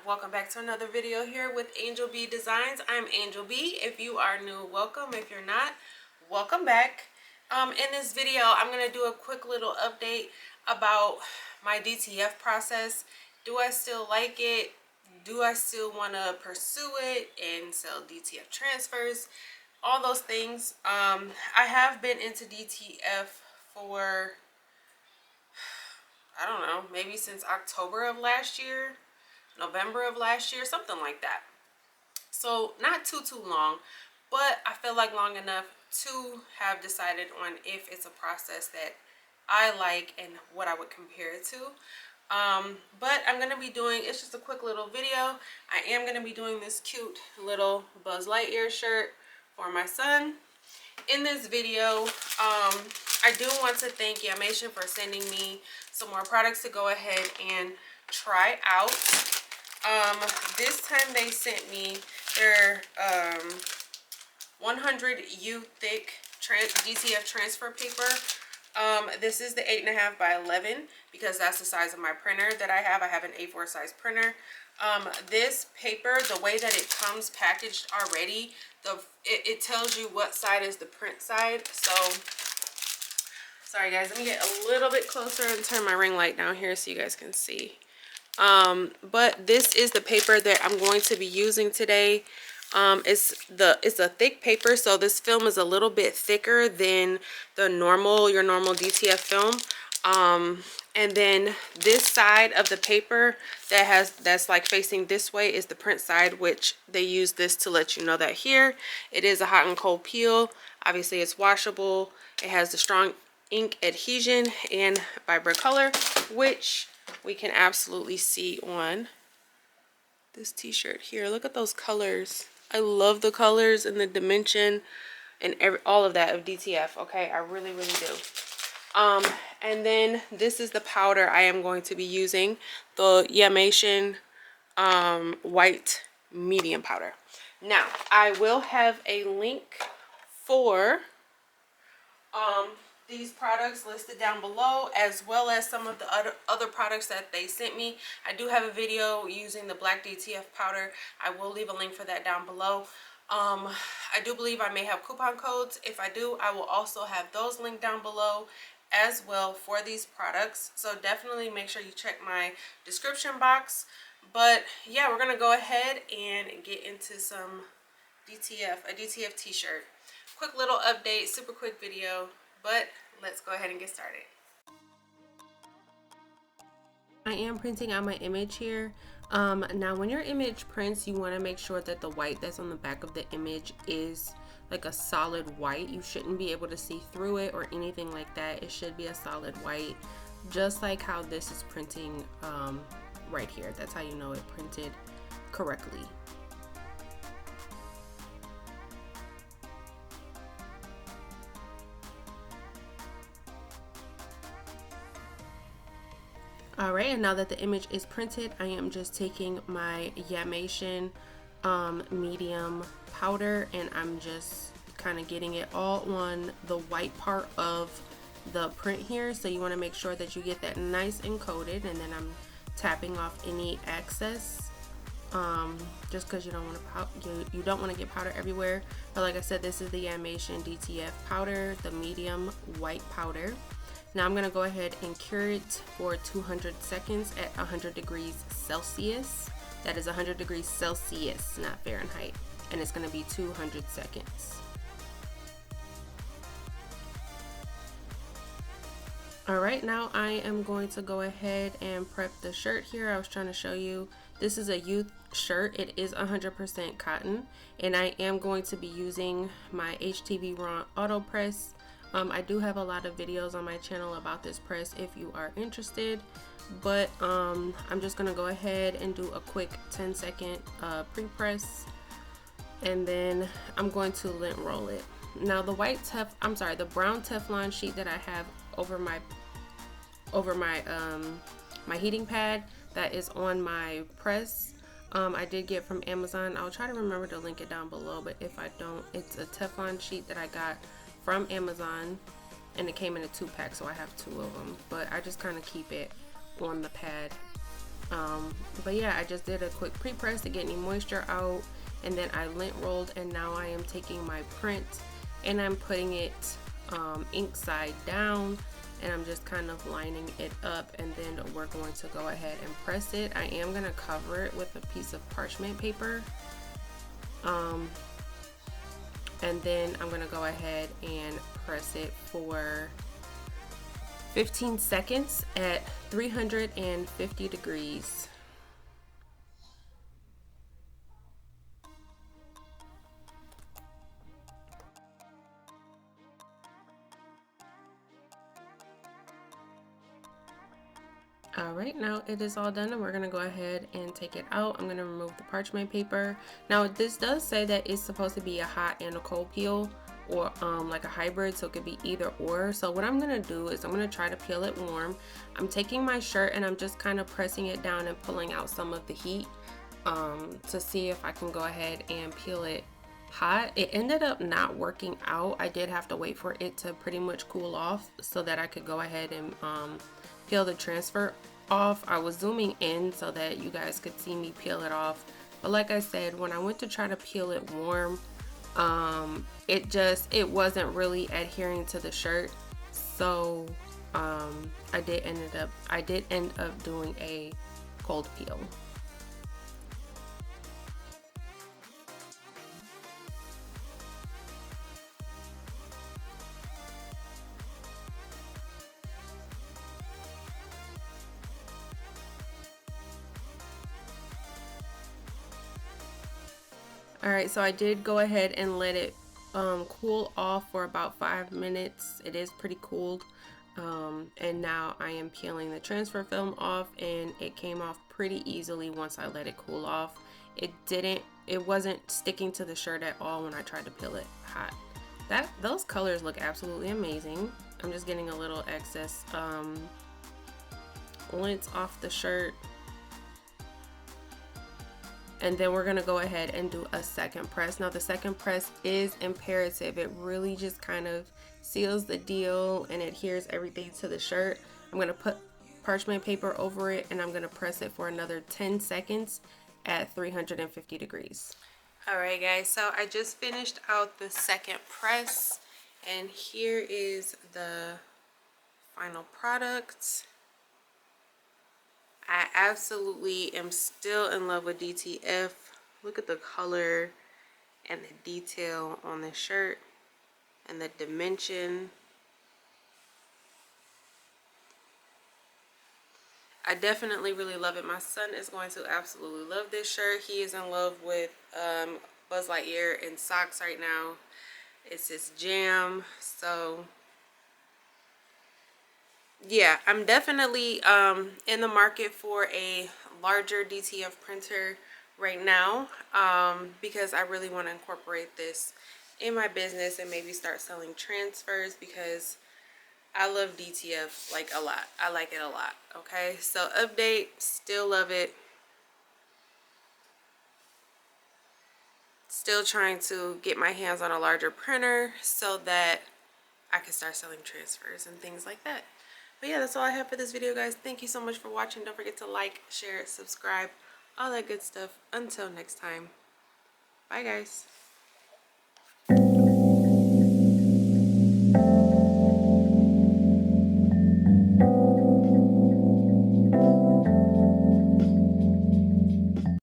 welcome back to another video here with Angel B Designs. I'm Angel B. If you are new, welcome. If you're not, welcome back. In this video, I'm going to do a quick little update about my DTF process. Do I still like it? Do I still want to pursue it and sell DTF transfers? All those things. I have been into DTF for, I don't know, maybe since October of last year, November of last year, something like that. So not too long, but I feel like long enough to have decided on if it's a process that I like and what I would compare it to. But I'm going to be doing, it's just a quick little video. I am going to be doing this cute little Buzz Lightyear shirt for my son. In this video, I do want to thank Yamation for sending me some more products to go ahead and try out. This time they sent me their 100U thick DTF transfer paper. This is the 8.5 by 11 because that's the size of my printer that I have. I have an A4 size printer. This paper, the way that it comes packaged already, it tells you what side is the print side. So sorry guys, let me get a little bit closer and turn my ring light down here so you guys can see. But this is the paper that I'm going to be using today. It's a thick paper, so this film is a little bit thicker than your normal DTF film. And then this side of the paper that's like facing this way is the print side, which they use this to let you know that here it is a hot and cold peel. Obviously it's washable. It has the strong ink adhesion and vibrant color, which we can absolutely see on this t-shirt here. Look at those colors. I love the colors and the dimension and all of that of DTF. Okay, I really do. And then this is the powder I am going to be using, the Yamation white medium powder. Now I will have a link for these products listed down below, as well as some of the other products that they sent me. I do have a video using the black DTF powder. I will leave a link for that down below. I do believe I may have coupon codes. If I do, I will also have those linked down below as well for these products. So definitely make sure you check my description box. But yeah, we're gonna go ahead and get into some a DTF t-shirt. Quick little update, super quick video, but let's go ahead and get started. I am printing out my image here. Now when your image prints, you want to make sure that the white that's on the back of the image is like a solid white. You shouldn't be able to see through it or anything like that. It should be a solid white, just like how this is printing right here. That's how you know it printed correctly. Alright, and now that the image is printed, I am just taking my Yamation medium powder and I'm just kind of getting it all on the white part of the print here. So you want to make sure that you get that nice and coated, and then I'm tapping off any excess, just because you don't want to get powder everywhere. But like I said, this is the Yamation DTF powder, the medium white powder. Now I'm going to go ahead and cure it for 200 seconds at 100 degrees Celsius. That is 100 degrees Celsius, not Fahrenheit. And it's going to be 200 seconds. Alright, now I am going to go ahead and prep the shirt here. I was trying to show you. This is a youth shirt. It is 100% cotton. And I am going to be using my HTV Raw Auto Press. I do have a lot of videos on my channel about this press if you are interested, but I'm just gonna go ahead and do a quick 10-second pre-press, and then I'm going to lint roll it. Now the brown Teflon sheet that I have over my my heating pad that is on my press, I did get from Amazon. I'll try to remember to link it down below, but if I don't, it's a Teflon sheet that I got from Amazon, and it came in a 2-pack, so I have 2 of them, but I just kind of keep it on the pad But yeah, I just did a quick pre-press to get any moisture out, and then I lint rolled, and now I am taking my print and I'm putting it ink side down, and I'm just kind of lining it up, and then we're going to go ahead and press it. I am going to cover it with a piece of parchment paper, and then I'm going to go ahead and press it for 15 seconds at 350 degrees. Alright, now it is all done, and we're going to go ahead and take it out. I'm going to remove the parchment paper. Now this does say that it's supposed to be a hot and a cold peel, or like a hybrid, so it could be either or. So what I'm going to do is I'm going to try to peel it warm. I'm taking my shirt and I'm just kind of pressing it down and pulling out some of the heat to see if I can go ahead and peel it hot. It ended up not working out. I did have to wait for it to pretty much cool off so that I could go ahead and peel the transfer off. I was zooming in so that you guys could see me peel it off, but like I said, when I went to try to peel it warm, it wasn't really adhering to the shirt, so I did end up doing a cold peel. Alright, so I did go ahead and let it cool off for about 5 minutes. It is pretty cooled. And now I am peeling the transfer film off, and it came off pretty easily once I let it cool off. It wasn't sticking to the shirt at all when I tried to peel it hot. Those colors look absolutely amazing. I'm just getting a little excess lint off the shirt. And then we're gonna go ahead and do a second press. Now the second press is imperative. It really just kind of seals the deal and adheres everything to the shirt. I'm gonna put parchment paper over it, and I'm gonna press it for another 10 seconds at 350 degrees. Alright guys, so I just finished out the second press, and here is the final product. I absolutely am still in love with DTF. Look at the color and the detail on the shirt and the dimension. I definitely really love it. My son is going to absolutely love this shirt. He is in love with Buzz Lightyear in socks right now. It's his jam. So yeah, I'm definitely in the market for a larger DTF printer right now, because I really want to incorporate this in my business and maybe start selling transfers, because I love DTF like a lot. I like it a lot. Okay, so update, still love it. Still trying to get my hands on a larger printer so that I can start selling transfers and things like that. But yeah, that's all I have for this video, guys. Thank you so much for watching. Don't forget to like, share, subscribe, all that good stuff. Until next time, bye guys.